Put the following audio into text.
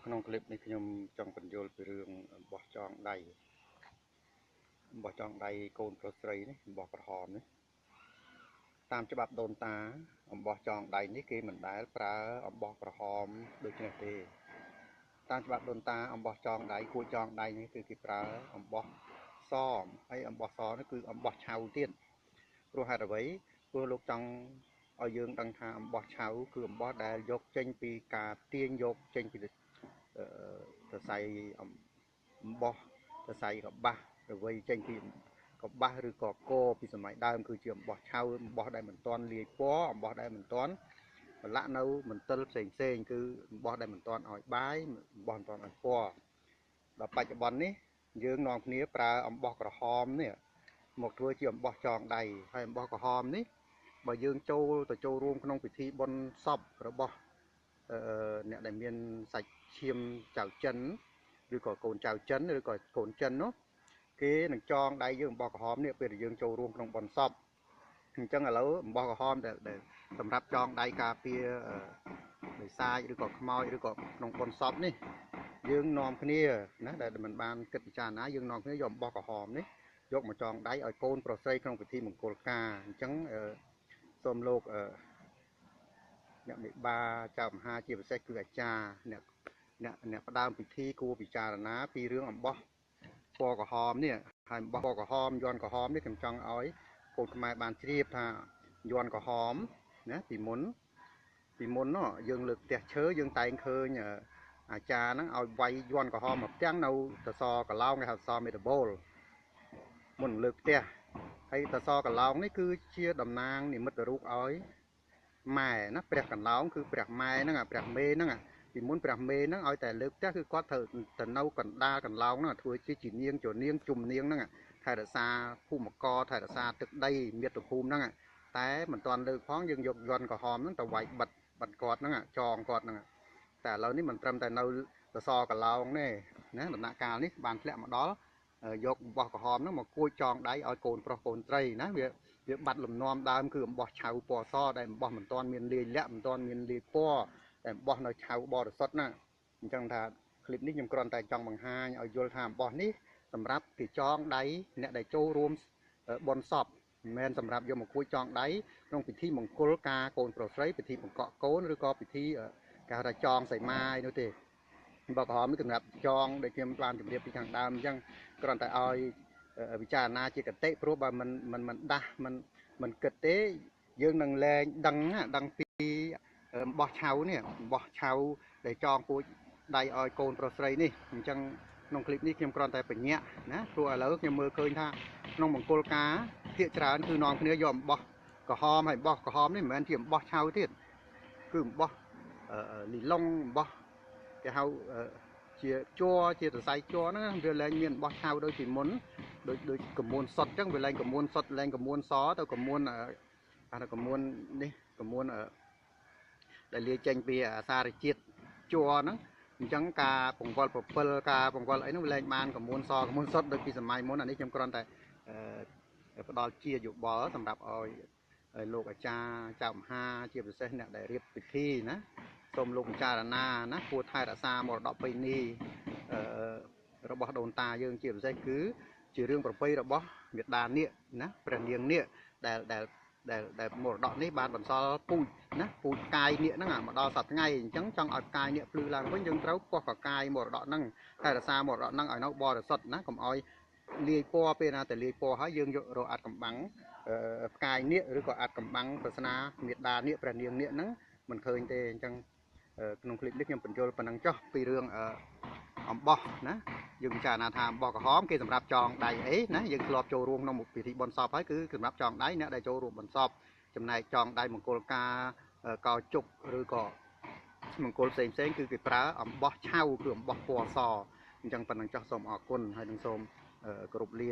ក្នុងคลิปនេះខ្ញុំចង់បញ្យល់ពីរឿងបោះចងដៃកូនប្រុសស្រីនេះបោះក្រហមនេះតាមច្បាប់ដូនតាអំបោះចងដៃនេះគេមិនដែលប្រើអំបោះក្រហមដូចនេះទេតាមច្បាប់ដូនតាអំបោះចងដៃគួចចងដៃនេះគឺគេប្រើអំបោះសហើយអំបោះសនេះគឺអំបោះឆៅទៀតព្រោះហេតុអ្វីព្រោះលោកចង់ឲ្យយើងដឹងថាអំបោះឆៅគឺអំបោះដែលយកចេញពីការទាញយកចេញពីសរសៃអំបោះសរសៃកបាសរវៃចេញពីកបាសឬក៏កពីសម័យដើមគឺជាអំបោះឆៅអំបោះដែលមិនទាន់លាយពណ៌អំបោះដែលមិនទាន់ប្រឡាក់នៅមន្ទិលផ្សេងគឺអំបោះដែលមិនទាន់ឲ្យបាយអំបោះមិនទាន់ឲ្យពណ៌ដល់បច្ចុប្បន្ននេះយើងនាំគ្នាប្រើអំបោះក្រហមនេះមកធ្វើជាអំបោះចងដៃហើយអំបោះក្រហមនេះបើយើងចូលរួមក្នុងពិធីបុណ្យសពរបស់អ្នកដែលមានសាច់ឈាមចៅចិនឬក៏កូនចៅចិនឬក៏កូនចិននោះគេនឹងចងដៃយើងអំបោះក្រហមនេះពេលយើងចូលរួមក្នុងបុណ្យសពអញ្ចឹងឥឡូវអំបោះក្រហមដែលសម្រាប់ចងដៃការពារដោយសាយឬក៏ខ្មោចឬក៏ក្នុងបុណ្យសពនេះយើងនាំគ្នាណាដែលមិនបានគិតពិចារណាយើងនាំគ្នាយកអំបោះក្រហមនេះយកមកចងដៃឲ្យកូនប្រុសស្រីក្នុងពិធីមង្គលការអញ្ចឹងសូមលោកអ្នកមេបាចៅមហាជាពិសេសគឺអាចារ្យអ្នកផ្ដើមពិធីគួរពិចារណាពីរឿងអំបោះពណ៌ក្រហមនេះហើយអំបោះពណ៌ក្រហមយ័ន្តក្រហមនេះខ្ញុំចង់ឲ្យកូនខ្មែរបានជ្រាបថាយ័ន្តក្រហមណាពីមុននោះយើងលើកផ្ទះឈើយើងតែងឃើញអាចារ្យហ្នឹងឲ្យវាយយ័ន្តក្រហមមកផ្ទាំងនៅសសរកឡោងគេហៅសសរមេតាបូលមុនលើកផ្ទះហើយសសរកឡោងនេះគឺជាតំណាងនិមិត្តរូបឲ្យម៉ែណាព្រះកន្លោងគឺព្រះម៉ែហ្នឹងព្រះមេហ្នឹងពីមុនព្រះមេហ្នឹងឲ្យតែលើកផ្ទះគឺគាត់ត្រូវទៅនៅកណ្ដាលកន្លោងហ្នឹងធ្វើជានាងជនាងជុំនាងហ្នឹងថែរក្សាភូមិករថែរក្សាទឹកដីមាតុភូមិហ្នឹងតែមិនទាន់លើកផងយើងយកយ័ន្តក្រហមហ្នឹងទៅវាយបិទគាត់ហ្នឹងចងគាត់ហ្នឹងតែឥឡូវនេះមិនត្រឹមតែនៅសសរកន្លោងទេណាដំណាក់កាលនេះបានធ្លាក់មកដល់យកអំបោះក្រហមហ្នឹងមកគួចចងដៃឲ្យកូនប្រុសកូនស្រីណាវាបាត់លំនាំដើមគឺអំបោះឆៅពណ៌សដែលអំបោះមិនទាន់មានលាយលាក់មិនទាន់មានលាយពណ៌តែអំបោះនៅឆៅបរិសុទ្ធណាអញ្ចឹងថាคลิปនេះខ្ញុំគ្រាន់តែចង់បង្ហាញឲ្យយល់ថាអំបោះនេះសម្រាប់គេចងដៃអ្នកដែលចូលរួមបុណ្យសពមិនមែនសម្រាប់យកមកគួចចងដៃក្នុងពិធីមង្គលការកូនប្រុសស្រីពិធីបង្កក់កូនឬក៏ពិធីគេហៅថាចងសីមាយនោះទេអំបោះក្រហមនេះសម្រាប់ចងដែលខ្ញុំបានជម្រាបពីខាងដើមអញ្ចឹងគ្រាន់តែឲ្យពិចារណាជាកតិព្រោះបើមិនដាស់មិនគិតទេយើងនឹងលែងដឹងពីអំបោះឆៅនេះអំបោះឆៅដែលចងគួចដៃឲ្យកូនប្រុសស្រីនេះអញ្ចឹងក្នុងคลิปនេះខ្ញុំគ្រាន់តែបញ្ញាក់ណាព្រោះឥឡូវខ្ញុំមើលឃើញថាក្នុងមង្គលការភាគច្រើនគឺនាំគ្នាយកអំបោះក្រហមហើយអំបោះក្រហមនេះមិនមែនជាអំបោះឆៅទៀតគឺអំបោះលីឡុងអំបោះគេហៅជាជ័រជាសរសៃជ័រហ្នឹងវាលែងមានអំបោះឆៅដូចពីមុនដូចកមួនសុតអញ្ចឹងវាលែងកមួនសុតលែងកមួនសទៅកមួនកមួននេះកមួនដែលលាយចេញពីអាសារជាតិជ័រហ្នឹងអញ្ចឹងការបង្វិលប្រពិលការបង្វិលអីហ្នឹងវាលែងបានកមួនសកមួនសុតដូចពីសម័យមុនអានេះខ្ញុំគ្រាន់តែផ្ដល់ជាយោបល់សម្រាប់ឲ្យលោកអាចារ្យចៅមហាជាពិសេសអ្នកដែលរៀបពិធីណាសូមលោកពិចារណាណាគួរថែរក្សាមរតកប្រពៃណីរបស់ដូនតាយើងជាពិសេសគឺជារឿងប្រពៃរបស់មេដានាគណាព្រះនាងនាគដែលមរតកនេះបានបន្សល់ពូជណាពូជកាយនាគហ្នឹងមកដល់សប្តាហ៍ថ្ងៃអញ្ចឹងចង់ឲ្យកាយនាគភ្លឺឡើងវិញយើងត្រូវពោះកកាយមរតកហ្នឹងថែរក្សាមរតកហ្នឹងឲ្យនៅបរិសុទ្ធណាកុំឲ្យលាយពណ៌ពេលណាតែលាយពណ៌ហើយយើងយករកអាចកំបាំងផ្កាយនាគឬក៏អាចកំបាំងប្រស្នាមេដានាគព្រះនាងនាគហ្នឹងមិនឃើញទេអញ្ចឹងក្នុងคลิปនេះខ្ញុំបញ្យល់ប៉ុណ្ណឹងចុះពីរឿងអំបោះណាយើងពិចារណាថាអំបោះក្រហមគេសម្រាប់ចងដៃអីណាយើងធ្លាប់ចូលរួមក្នុងពិធីបុណ្យសពហើយគឺសម្រាប់ចងដៃអ្នកដែលចូលរួមបុណ្យសពចំណែកចងដៃមង្គលការកោជុកឬក៏មង្គលផ្សេងគឺគេប្រើអំបោះឆៅគឺអំបោះពណ៌សអញ្ចឹងប៉ុណ្ណឹងចុះសូមអរគុណហើយនឹងសូមគោរពលា